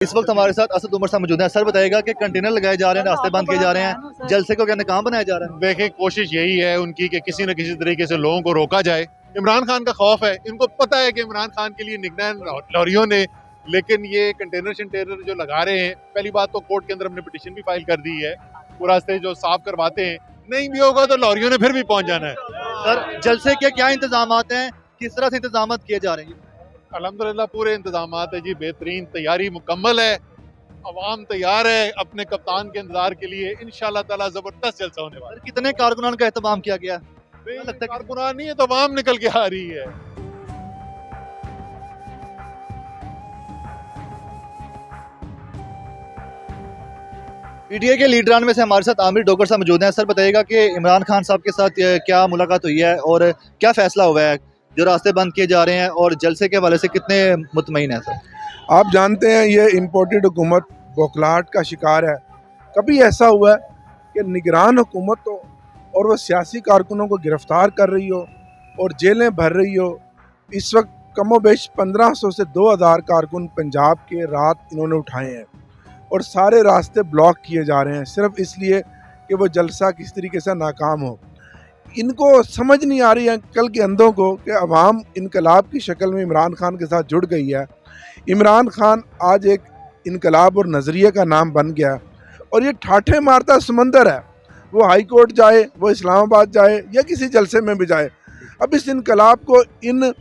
इस वक्त हमारे साथ असद उमर साहब मौजूद हैं। सर बताएगा कि कंटेनर लगाए जा रहे हैं, रास्ते बंद किए जा रहे हैं, जलसे को क्या नाकाम बनाया जा रहा है? देखें, कोशिश यही है उनकी कि किसी न किसी तरीके से लोगों को रोका जाए। इमरान खान का खौफ है, इनको पता है कि इमरान खान के लिए निगरान लॉरियों ने, लेकिन ये कंटेनर शंटेनर जो लगा रहे हैं, पहली बात तो कोर्ट के अंदर हमने पिटीशन भी फाइल कर दी है। वो रास्ते जो साफ करवाते हैं, नहीं भी होगा तो लॉरियों ने फिर भी पहुंच जाना है। सर जलसे के क्या इंतजाम हैं, किस तरह से इंतजाम किए जा रहे हैं? अल्हम्दुलिल्लाह पूरे इंतजाम है जी, बेहतरीन तैयारी मुकम्मल है, अवाम तैयार है अपने कप्तान के इंतजार के लिए। इंशाल्लाह ताला जबरदस्त जलसा होने वाला है। कितने कारकुनान का एहतमाम किया गया? लगता है कारकुनान नहीं है तो अवाम निकल के आ रही है। पीटीए के लीडरान में से हमारे साथ आमिर डोगर साहब मौजूद हैं। सर बताइएगा कि इमरान खान साहब के साथ क्या मुलाकात हुई है और क्या फैसला हुआ है, जो रास्ते बंद किए जा रहे हैं और जलसे के हवाले से कितने मुतमईन हैं? सर आप जानते हैं ये इम्पोर्टेड हुकूमत बौखलाहट का शिकार है। कभी ऐसा हुआ है कि निगरान हुकूमत हो और वह सियासी कारकुनों को गिरफ्तार कर रही हो और जेलें भर रही हो। इस वक्त कमोबेश 1500 से 2000 कारकुन पंजाब के रात इन्होंने उठाए हैं और सारे रास्ते ब्लॉक किए जा रहे हैं सिर्फ इसलिए कि वो जलसा किस तरीके से नाकाम हो। इनको समझ नहीं आ रही है कल के अंधों को कि अवाम इनकलाब की शक्ल में इमरान खान के साथ जुड़ गई है। इमरान खान आज एक इनकलाब और नज़रिए का नाम बन गया और ये ठाठे मारता समंदर है। वो हाई कोर्ट जाए, वो इस्लामाबाद जाए या किसी जलसे में भी जाए, अब इस इनकलाब को इन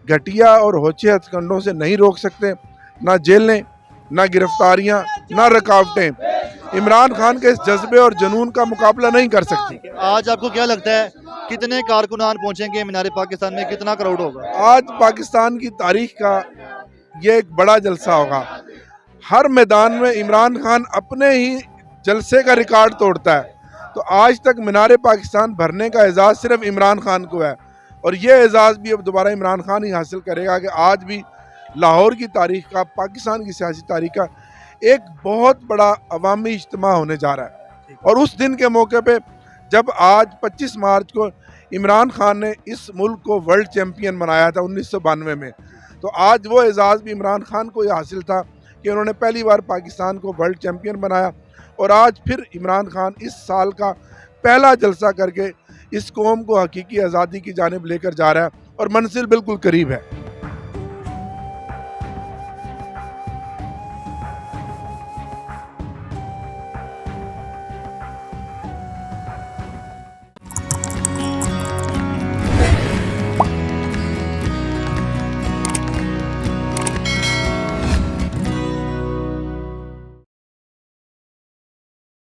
घटिया और होचे हथकंडों से नहीं रोक सकते। ना जेलें, ना गिरफ्तारियां, ना रुकावटें इमरान खान के इस जज्बे और जुनून का मुकाबला नहीं कर सकती। आज आपको क्या लगता है कितने कारकुनान पहुंचेंगे मीनार पाकिस्तान में, कितना क्राउड होगा? आज पाकिस्तान की तारीख का ये एक बड़ा जलसा होगा। हर मैदान में इमरान खान अपने ही जलसे का रिकॉर्ड तोड़ता है। तो आज तक मीनार पाकिस्तान भरने का एजाज़ सिर्फ इमरान खान को है और ये एजाज़ भी अब दोबारा इमरान खान ही हासिल करेगा कि आज भी लाहौर की तारीख का, पाकिस्तान की सियासी तारीख का एक बहुत बड़ा अवामी इज्तिमा होने जा रहा है। और उस दिन के मौके पे जब आज 25 मार्च को इमरान खान ने इस मुल्क को वर्ल्ड चैम्पियन बनाया था 1992 में, तो आज वो एजाज़ भी इमरान खान को ही हासिल था कि उन्होंने पहली बार पाकिस्तान को वर्ल्ड चैम्पियन बनाया। और आज फिर इमरान खान इस साल का पहला जलसा करके इस कौम को हकीकी आज़ादी की जानिब लेकर जा रहा है और मंजिल बिल्कुल करीब है।